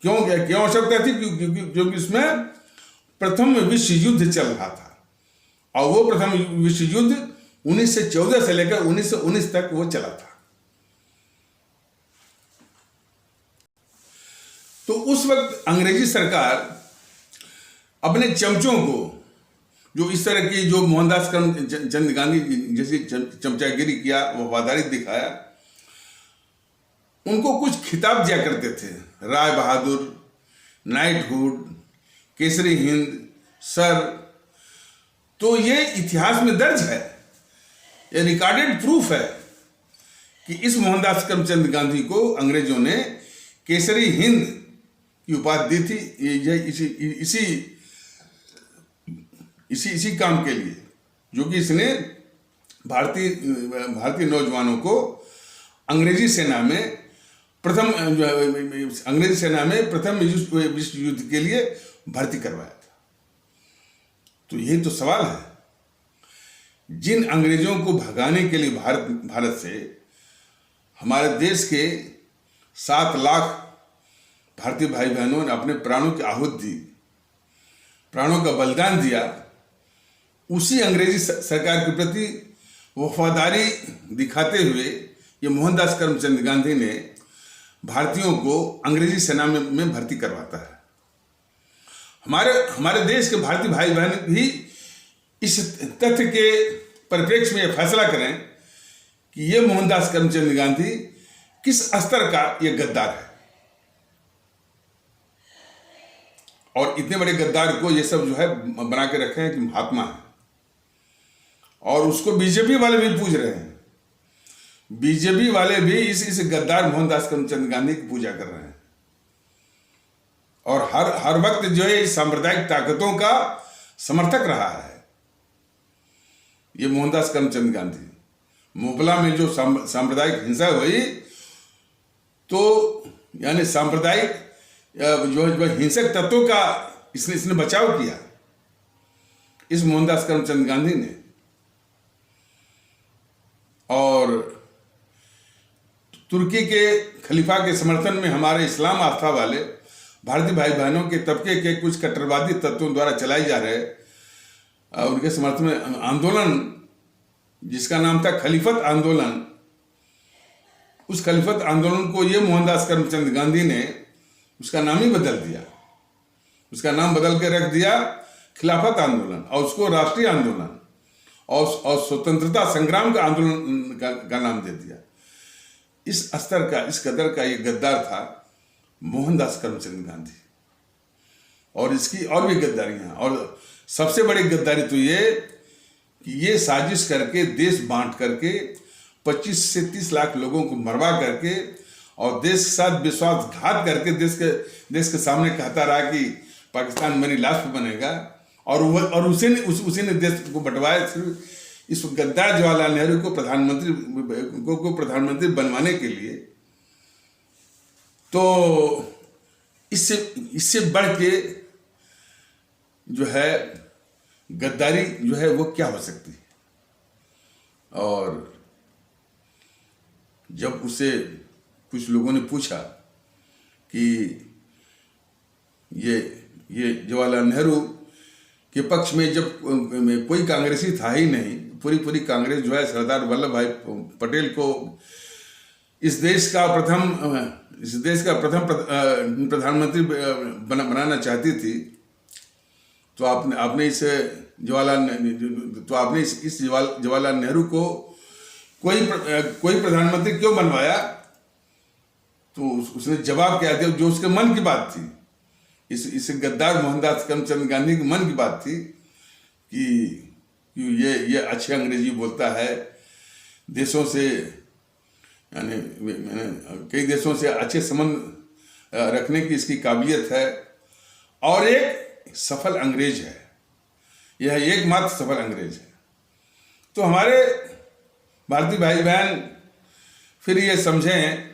क्यों आवश्यकता थी? क्योंकि इसमें प्रथम विश्व युद्ध चल रहा था और वो प्रथम विश्व युद्ध 1914 से लेकर 1919 तक वो चला था। तो उस वक्त अंग्रेजी सरकार अपने चमचों को, जो इस तरह की जो मोहनदास करमचंद गांधी जैसी चमचागिरी किया, वफादारी दिखाया, उनको कुछ खिताब दिया करते थे। Rai Bahadur, knighthood, Kesari Hind, sir. तो ये इतिहास में दर्ज है, ये रिकॉर्डेड प्रूफ है कि इस मोहनदास करमचंद गांधी को अंग्रेजों ने केसरी हिंद की उपाधि दी थी इसी काम के लिए, जो कि इसने भारतीय नौजवानों को अंग्रेजी सेना में प्रथम विश्व युद्ध के लिए भर्ती करवाया था। तो यही तो सवाल है, जिन अंग्रेजों को भगाने के लिए भारत से हमारे देश के 7 लाख भारतीय भाई बहनों ने अपने प्राणों की आहुति दी, प्राणों का बलिदान दिया, उसी अंग्रेजी सरकार के प्रति वफादारी दिखाते हुए ये मोहनदास करमचंद गांधी ने भारतीयों को अंग्रेजी सेना में भर्ती करवाता है। हमारे देश के भारतीय भाई बहन भी इस तथ्य के परिप्रेक्ष्य में यह फैसला करें कि ये मोहनदास करमचंद गांधी किस स्तर का ये गद्दार है। और इतने बड़े गद्दार को ये सब जो है बना के रखे हैं कि महात्मा है, और उसको बीजेपी वाले भी पूज रहे हैं। बीजेपी वाले भी इस गद्दार मोहनदास करमचंद गांधी की पूजा कर रहे हैं और हर वक्त जो है सांप्रदायिक ताकतों का समर्थक रहा है ये मोहनदास करमचंद गांधी। मोपला में जो सांप्रदायिक हिंसा हुई, तो यानी सांप्रदायिक जो हिंसक तत्वों का इसने बचाव किया इस मोहनदास करमचंद गांधी ने। और तुर्की के खलीफा के समर्थन में हमारे इस्लाम आस्था वाले भारतीय भाई बहनों के तबके के कुछ कट्टरवादी तत्वों द्वारा चलाई जा रहे उनके समर्थन में आंदोलन, जिसका नाम था खलीफत आंदोलन, उस खलीफत आंदोलन को ये मोहनदास करमचंद गांधी ने उसका नाम ही बदल दिया। उसका नाम बदल के रख दिया खिलाफत आंदोलन, और उसको राष्ट्रीय आंदोलन और स्वतंत्रता संग्राम का आंदोलन का नाम दे दिया। इस स्तर का, इस कदर का ये गद्दार था मोहनदास करमचंद गांधी। और इसकी और भी गद्दारियां, और सबसे बड़ी गद्दारी तो ये कि ये साजिश करके, देश बांट करके 25 से 30 लाख लोगों को मरवा करके और देश के साथ विश्वासघात करके देश के सामने कहता रहा कि पाकिस्तान मेरी लाश पे बनेगा, और उसी ने देश को बंटवाया सिर्फ इस गद्दार जवाहरलाल नेहरू को प्रधानमंत्री बनवाने के लिए। तो इससे बढ़ के जो है गद्दारी जो है वो क्या हो सकती है। और जब उसे कुछ लोगों ने पूछा कि ये जवाहरलाल नेहरू के पक्ष में जब कोई कांग्रेसी था ही नहीं, पूरी कांग्रेस जो है सरदार वल्लभ भाई पटेल को इस देश का प्रथम प्रधानमंत्री बनाना चाहती थी, तो आपने इस जवाहरलाल नेहरू को कोई प्रधानमंत्री क्यों बनवाया। तो उसने जवाब क्या दिया, जो उसके मन की बात थी, इस गद्दार मोहनदास करमचंद गांधी के मन की बात थी कि ये अच्छी अंग्रेजी बोलता है, देशों से यानी कई देशों से अच्छे संबंध रखने की इसकी काबिलियत है, और एक सफल अंग्रेज है, यह एकमात्र सफल अंग्रेज है। तो हमारे भारतीय भाई बहन फिर ये समझें,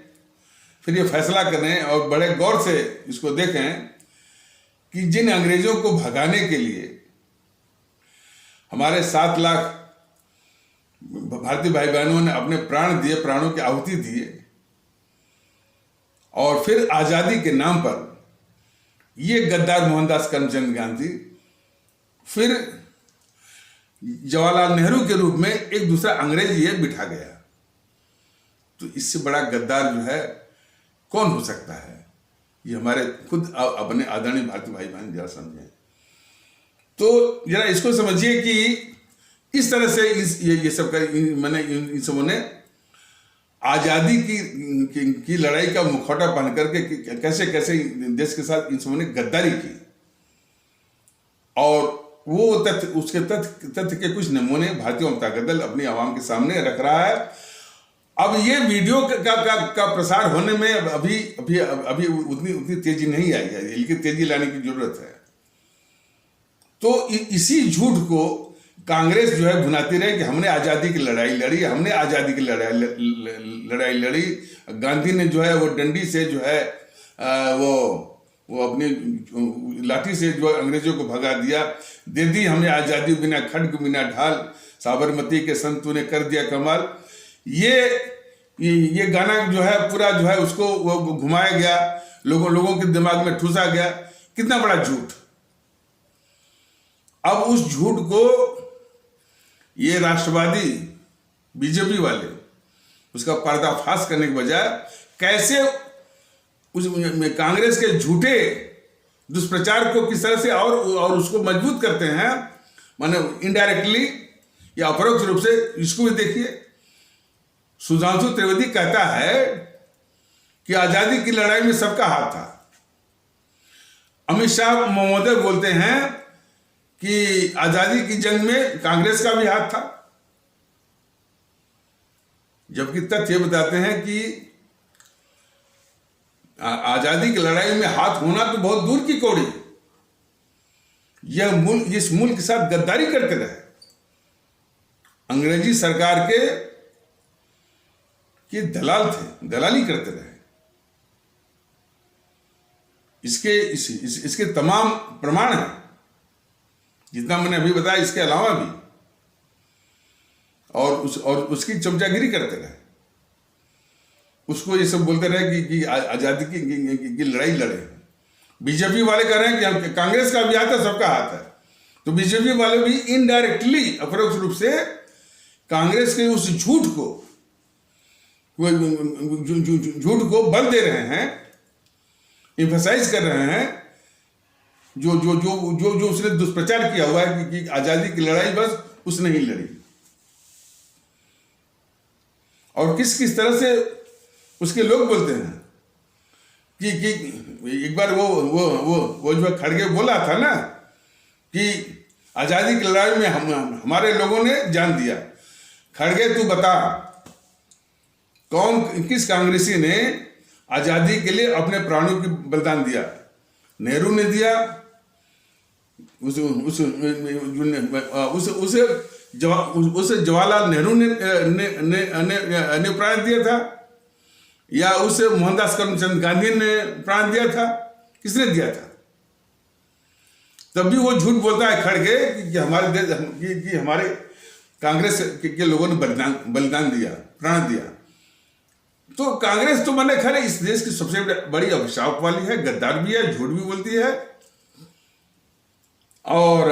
फिर ये फैसला करें और बड़े गौर से इसको देखें कि जिन अंग्रेजों को भगाने के लिए हमारे 7 लाख भारतीय भाई बहनों ने अपने प्राण दिए, प्राणों की आहुति दिए, और फिर आजादी के नाम पर ये गद्दार मोहनदास करमचंद गांधी फिर जवाहरलाल नेहरू के रूप में एक दूसरा अंग्रेज ये बिठा गया। तो इससे बड़ा गद्दार जो है कौन हो सकता है, ये हमारे खुद अपने आदरणीय भारतीय भाई बहन जरा समझें। तो जरा इसको समझिए कि इस तरह से ये सब मैंने इन सबों ने आजादी की लड़ाई का मुखौटा पहन करके कैसे देश के साथ इन सबों ने गद्दारी की, और वो उसके तथ्य के कुछ नमूने भारतीय जनता दल अपनी आवाम के सामने रख रहा है। अब ये वीडियो का प्रसार होने में अभी उतनी तेजी नहीं आई है, लेकिन तेजी लाने की जरूरत है। तो इसी झूठ को कांग्रेस जो है भुनाती रहे कि हमने आजादी की लड़ाई लड़ी, हमने आजादी की लड़ाई लड़ी। गांधी ने जो है वो डंडी से जो है वो अपनी लाठी से जो अंग्रेजों को भगा दिया, दे दी हमें आजादी बिना खड्ग बिना ढाल, साबरमती के संतों ने कर दिया कमाल। ये गाना जो है पूरा जो है उसको वो घुमाया गया, लोगों के दिमाग में ठूसा गया। कितना बड़ा झूठ। अब उस झूठ को ये राष्ट्रवादी बीजेपी वाले उसका पर्दाफाश करने के बजाय कैसे उस कांग्रेस के झूठे दुष्प्रचार को किस तरह से और उसको मजबूत करते हैं, माने इनडायरेक्टली या अपरोक्ष रूप से। इसको भी देखिए, सुधांशु त्रिवेदी कहता है कि आजादी की लड़ाई में सबका हाथ था। अमित शाह महोदय बोलते हैं कि आजादी की जंग में कांग्रेस का भी हाथ था, जबकि तथ्य बताते हैं कि आजादी की लड़ाई में हाथ होना तो बहुत दूर की कौड़ी। यह इस मुल्क के साथ गद्दारी करते रहे, अंग्रेजी सरकार के दलाल थे, दलाली करते रहे। इसके तमाम प्रमाण हैं, जितना मैंने अभी बताया, इसके अलावा भी, और उसकी चमचागिरी करते रहे। उसको ये सब बोलते रहे कि आजादी की लड़ाई लड़े। बीजेपी वाले कह रहे हैं कि कांग्रेस का भी हाथ है, सबका हाथ है। तो बीजेपी वाले भी इनडायरेक्टली अपरोक्ष रूप से कांग्रेस के उस झूठ को बल दे रहे हैं, एम्फसाइज कर रहे हैं, जो उसने दुष्प्रचार किया हुआ है कि आजादी की लड़ाई बस उसने ही लड़ी। और किस तरह से उसके लोग बोलते हैं कि एक बार वो जो खड़गे बोला था ना कि आजादी की लड़ाई में हमारे लोगों ने जान दिया। खड़गे तू बता किस कांग्रेसी ने आजादी के लिए अपने प्राणों की बलिदान दिया? नेहरू ने दिया, उसे जवाहरलाल नेहरू ने प्राण दिया था, या उसे मोहनदास करमचंद गांधी ने प्राण दिया था? किसने दिया था? तब भी वो झूठ बोलता है खड़ के कि हमारे देश कि हमारे कांग्रेस के लोगों ने बलिदान दिया, प्राण दिया। तो कांग्रेस तो मैंने खैर इस देश की सबसे बड़ी अभिशाप वाली है, गद्दार भी है, झूठ भी बोलती है। और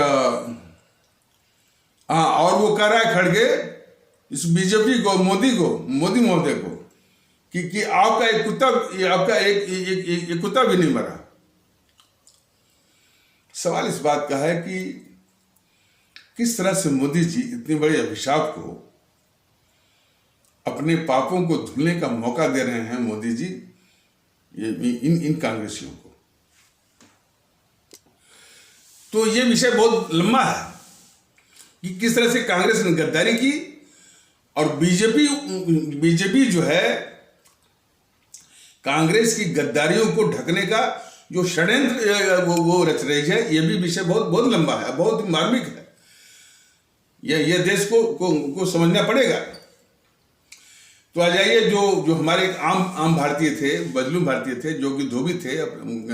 और वो कह रहा है खड़गे इस बीजेपी को, मोदी महोदय को कि आपका एक कुत्ता भी नहीं मरा। सवाल इस बात का है कि किस तरह से मोदी जी इतनी बड़ी अभिशाप को, अपने पापों को धुलने का मौका दे रहे हैं मोदी जी इन कांग्रेसियों को। तो ये विषय बहुत लंबा है कि किस तरह से कांग्रेस ने गद्दारी की और बीजेपी जो है कांग्रेस की गद्दारियों को ढकने का जो षड्यंत्र वो रच रही है। ये भी विषय बहुत लंबा है, बहुत मार्मिक है। ये देश को समझना पड़ेगा। तो आ जाइए, जो हमारे आम भारतीय थे, मजलूम भारतीय थे, जो कि धोबी थे,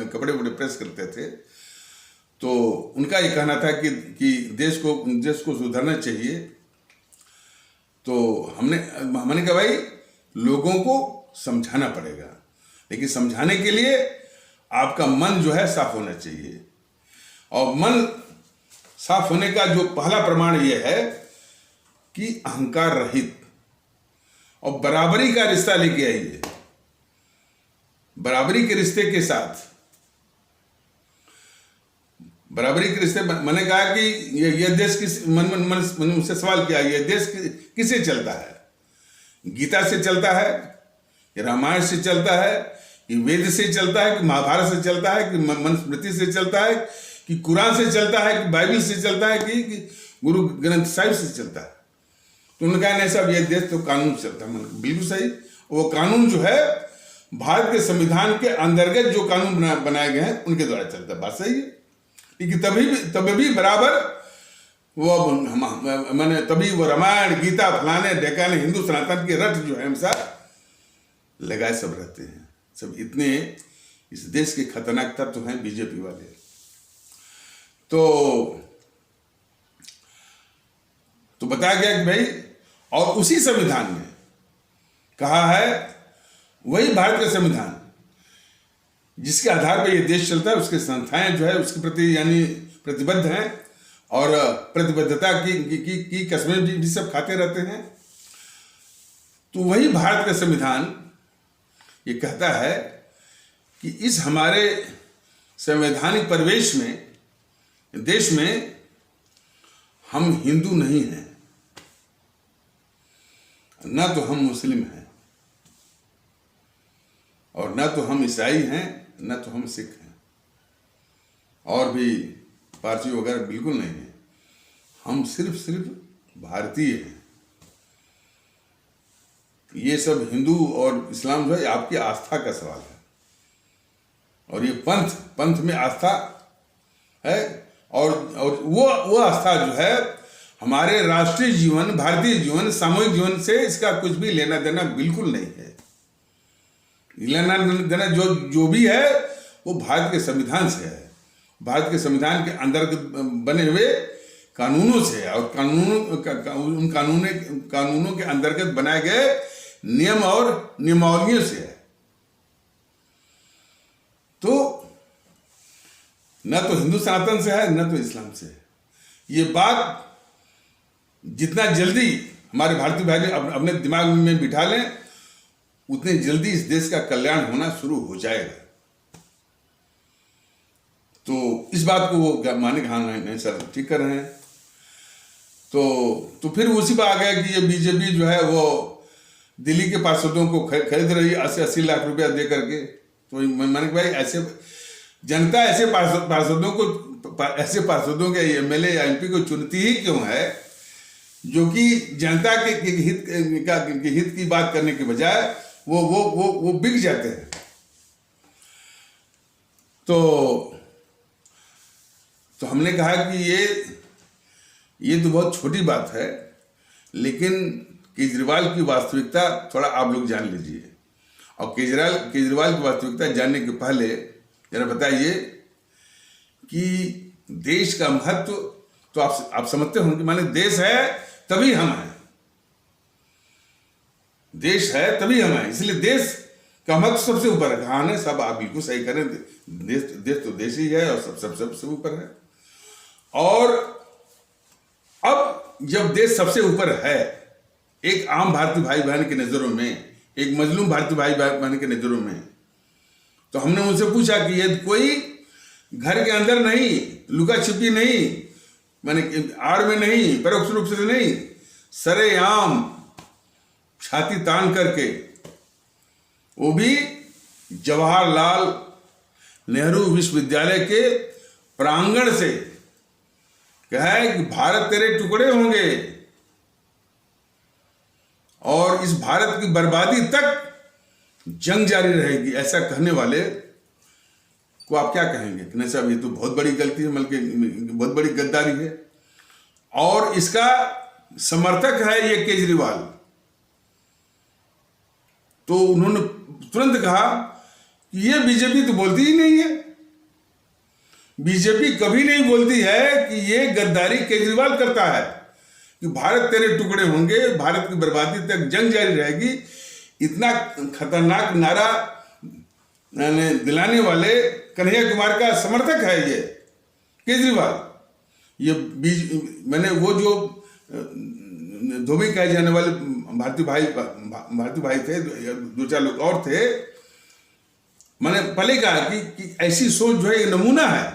कपड़े वपड़े प्रेस करते थे, तो उनका ये कहना था कि देश को सुधारना चाहिए। तो हमने कहा भाई लोगों को समझाना पड़ेगा, लेकिन समझाने के लिए आपका मन जो है साफ होना चाहिए। और मन साफ होने का जो पहला प्रमाण ये है कि अहंकार रहित और बराबरी का रिश्ता लेके आइए। बराबरी के रिश्ते के साथ, बराबरी के रिश्ते, मैंने कहा कि ये देश किस मन मुझसे सवाल किया, ये देश किससे चलता है? गीता से चलता है, कि रामायण से चलता है, कि वेद से चलता है, कि महाभारत से चलता है, कि मनुस्मृति से चलता है, कि कुरान से चलता है, कि बाइबल से चलता है, कि गुरु ग्रंथ साहिब से चलता है? तो उन्होंने कहा नहीं साहब, ये देश तो कानून से चलता है। बिल्कुल सही। वो कानून जो है भारत के संविधान के अंतर्गत जो कानून बनाए गए हैं उनके द्वारा चलता है। बात सही है। लेकिन तभी भी बराबर तभी वो रामायण गीता फलाने ढेकाने हिंदू सनातन के रट जो है हमेशा लगाए सब रहते हैं। सब इतने इस देश के खतरनाक तत्व हैं बीजेपी वाले। तो बताया गया कि भाई, और उसी संविधान में कहा है, वही भारत का संविधान जिसके आधार पर यह देश चलता है, उसके संस्थाएं जो है उसके प्रति यानी प्रतिबद्ध हैं और प्रतिबद्धता की कस्में भी सब खाते रहते हैं। तो वही भारत का संविधान ये कहता है कि इस हमारे संवैधानिक परिवेश में, देश में हम हिंदू नहीं हैं, ना तो हम मुस्लिम हैं, और ना तो हम ईसाई हैं, ना तो हम सिख हैं, और भी पारसी वगैरह बिल्कुल नहीं है। हम सिर्फ भारतीय हैं। ये सब हिंदू और इस्लाम जो है आपकी आस्था का सवाल है, और ये पंथ में आस्था है, और वो आस्था जो है हमारे राष्ट्रीय जीवन, भारतीय जीवन, सामूहिक जीवन से इसका कुछ भी लेना देना बिल्कुल नहीं है। लेना देना जो भी है वो भारत के संविधान से है, भारत के संविधान के अंतर्गत बने हुए कानूनों से, और उन कानूनों के अंतर्गत बनाए गए नियम और नियमावलियों से है। तो न तो हिंदू सनातन से है, न तो इस्लाम से है। ये बात जितना जल्दी हमारे भारतीय भाई अपने दिमाग में बिठा लें, उतनी जल्दी इस देश का कल्याण होना शुरू हो जाएगा। तो इस बात को वो माने हाँ नहीं सर ठीक कर रहे हैं। तो फिर उसी पर आ गया कि ये बीजेपी जो है वो दिल्ली के पार्षदों को खरीद रही है 80-80 लाख रुपया दे करके। तो मैंने कहा भाई, ऐसे जनता ऐसे पार्षदों के एमएलए या एमपी को चुनती ही क्यों है जो कि जनता के हित की बात करने के बजाय वो बिक जाते हैं। तो हमने कहा कि ये तो बहुत छोटी बात है, लेकिन केजरीवाल की वास्तविकता थोड़ा आप लोग जान लीजिए। और केजरीवाल की वास्तविकता जानने के पहले जरा बताइए कि देश का महत्व तो आप समझते होंगे, माने देश है तभी हम हैं, देश है तभी हम हैं, इसलिए देश का महत्व सबसे ऊपर है। हाँ, सब आप बिल्कुल सही करें, देश तो देश ही है और सबसे ऊपर है। और अब जब देश सबसे ऊपर है, एक आम भारतीय भाई बहन की नजरों में, एक मजलूम भारतीय भाई बहन की नजरों में, तो हमने उनसे पूछा कि ये कोई घर के अंदर नहीं, लुका छिपी नहीं, माने आड़ में नहीं, परोक्ष रूप से नहीं, सरेआम छाती तान करके, वो भी जवाहरलाल नेहरू विश्वविद्यालय के प्रांगण से कहा है कि भारत तेरे टुकड़े होंगे और इस भारत की बर्बादी तक जंग जारी रहेगी। ऐसा कहने वाले को आप क्या कहेंगे कि नहीं साहब, ये तो बहुत बड़ी गलती है, बल्कि बहुत बड़ी गद्दारी है। और इसका समर्थक है ये केजरीवाल। तो उन्होंने तुरंत कहा कि ये बीजेपी तो बोलती ही नहीं है, बीजेपी कभी नहीं बोलती है कि ये गद्दारी केजरीवाल करता है, कि भारत तेरे टुकड़े होंगे, भारत की बर्बादी तक जंग जारी रहेगी। इतना खतरनाक नारा दिलाने वाले कन्हैया कुमार का समर्थक है ये केजरीवाल। ये मैंने वो जो धोबी कहे जाने वाले भारतीय भाई थे, दो चार लोग और थे, मैंने पहले कहा कि ऐसी सोच जो है ये नमूना है।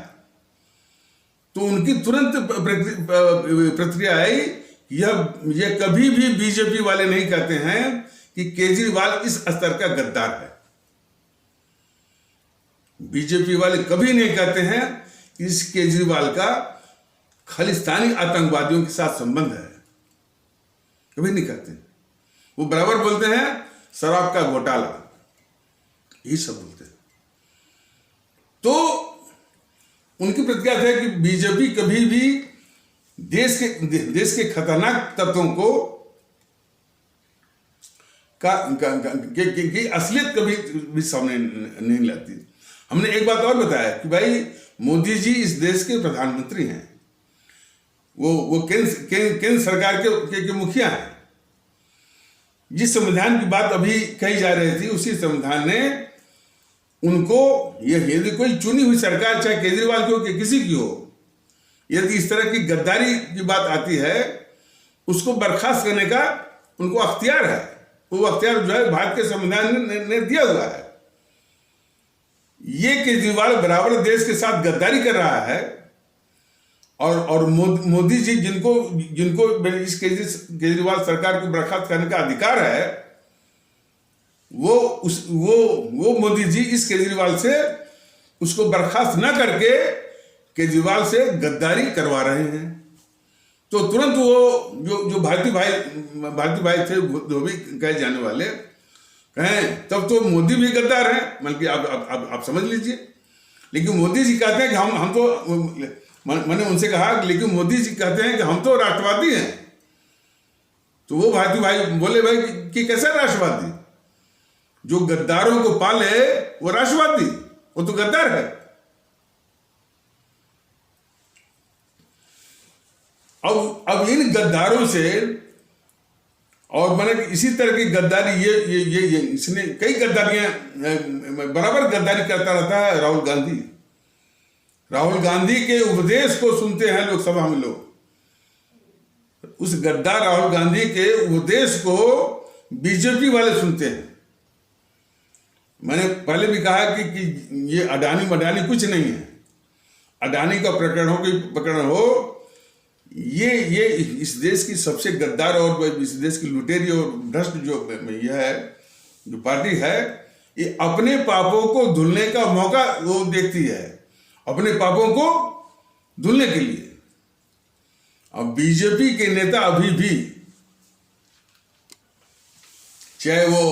तो उनकी तुरंत प्रतिक्रिया आई, यह कभी भी बीजेपी वाले नहीं कहते हैं कि केजरीवाल इस स्तर का गद्दार है। बीजेपी वाले कभी नहीं कहते हैं कि इस केजरीवाल का खालिस्तानी आतंकवादियों के साथ संबंध है, कभी नहीं कहते। वो बराबर बोलते हैं शराब का घोटाला, यही सब बोलते हैं। तो उनकी प्रतिक्रिया है कि बीजेपी कभी भी देश के खतरनाक तत्वों को की असलियत कभी भी सामने नहीं लाती। हमने एक बात और बताया कि भाई मोदी जी इस देश के प्रधानमंत्री हैं, वो केंद्र सरकार के मुखिया हैं। जिस संविधान की बात अभी कही जा रही थी, उसी संविधान ने उनको, यदि कोई चुनी हुई सरकार, चाहे केजरीवाल की हो कि किसी की हो, यदि इस तरह की गद्दारी की बात आती है, उसको बर्खास्त करने का उनको अख्तियार है। वो अख्तियार जो है भारत के संविधान ने दिया हुआ है। ये केजरीवाल बराबर देश के साथ गद्दारी कर रहा है। और मोदी जी जिनको इस केजरीवाल सरकार को बर्खास्त करने का अधिकार है, वो मोदी जी इस केजरीवाल से उसको बर्खास्त न करके केजरीवाल से गद्दारी करवा रहे हैं। तो तुरंत वो जो भारतीय भाई थे, धोबी कहे जाने वाले, कहें तब तो मोदी भी गद्दार हैं, बल्कि आप समझ लीजिए। लेकिन मोदी जी कहते हैं कि हम तो, मैंने उनसे कहा, लेकिन मोदी जी कहते हैं कि हम तो राष्ट्रवादी हैं। तो वो भारतीय भाई बोले, भाई कि कैसा राष्ट्रवादी? जो गद्दारों को पाले वो राष्ट्रवादी, वो तो गद्दार है। अब इन गद्दारों से, और मैंने इसी तरह की गद्दारी ये इसने कई गद्दारियां, बराबर गद्दारी करता रहता है राहुल गांधी के उपदेश को सुनते हैं लोकसभा में लोग। उस गद्दार राहुल गांधी के उपदेश को बीजेपी वाले सुनते हैं। मैंने पहले भी कहा कि ये अडानी कुछ नहीं है। अडानी का प्रकरण हो, ये इस देश की सबसे गद्दार और इस देश की लुटेरी और भ्रष्ट जो पार्टी है, ये अपने पापों को धुलने का मौका वो देखती है, अपने पापों को धुलने के लिए। और बीजेपी के नेता अभी भी, चाहे वो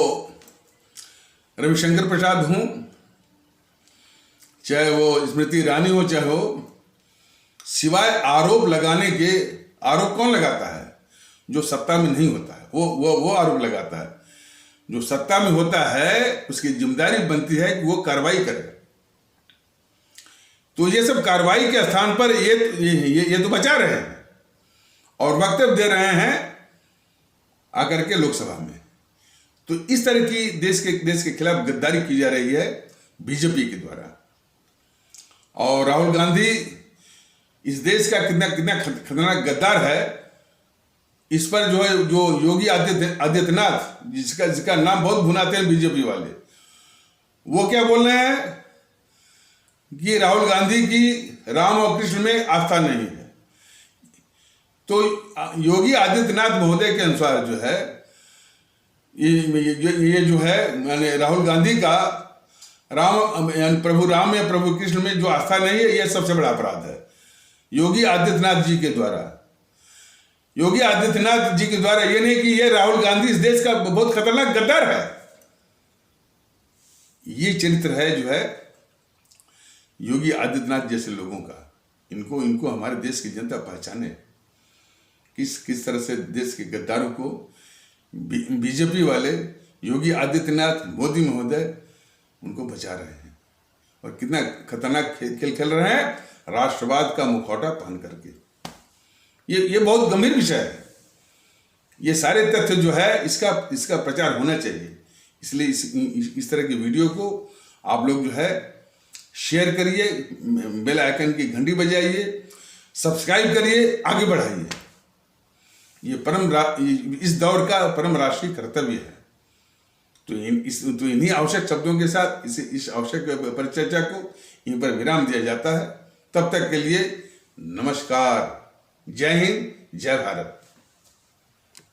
रविशंकर प्रसाद हों, चाहे वो स्मृति ईरानी हो, चाहे हो, सिवाय आरोप लगाने के, आरोप कौन लगाता है? जो सत्ता में नहीं होता है वो आरोप लगाता है। जो सत्ता में होता है उसकी जिम्मेदारी बनती है कि वो कार्रवाई करे। तो ये सब कार्रवाई के स्थान पर ये तो बचा रहे हैं और वक्तव्य दे रहे हैं आकर के लोकसभा में। तो इस तरह की देश के खिलाफ गद्दारी की जा रही है बीजेपी के द्वारा। और राहुल गांधी इस देश का कितना खतरनाक गद्दार है, इस पर जो है, जो योगी आदित्यनाथ, जिसका नाम बहुत भुनाते हैं बीजेपी वाले, वो क्या बोल रहे हैं कि राहुल गांधी की राम और कृष्ण में आस्था नहीं है। तो योगी आदित्यनाथ महोदय के अनुसार जो है, ये जो है, यानी राहुल गांधी का प्रभु राम या प्रभु कृष्ण में जो आस्था नहीं है, यह सबसे बड़ा अपराध है योगी आदित्यनाथ जी के द्वारा। योगी आदित्यनाथ जी के द्वारा, ये नहीं कि ये राहुल गांधी इस देश का बहुत खतरनाक गद्दार है। ये चरित्र है जो है योगी आदित्यनाथ जैसे लोगों का। इनको हमारे देश की जनता पहचाने, किस तरह से देश के गद्दारों को बीजेपी वाले योगी आदित्यनाथ मोदी महोदय उनको बचा रहे हैं, और कितना खतरनाक खेल खेल रहे हैं राष्ट्रवाद का मुखौटा पहन करके। ये बहुत गंभीर विषय है। ये सारे तथ्य जो है इसका प्रचार होना चाहिए। इसलिए इस तरह की वीडियो को आप लोग जो है शेयर करिए, बेल आइकन की घंटी बजाइए, सब्सक्राइब करिए, आगे बढ़ाइए। ये इस दौर का परम राष्ट्रीय कर्तव्य है। तो इन्हीं आवश्यक शब्दों के साथ इस आवश्यक परिचर्चा को यहीं पर विराम दिया जाता है। तब तक के लिए नमस्कार। जय हिंद, जय भारत।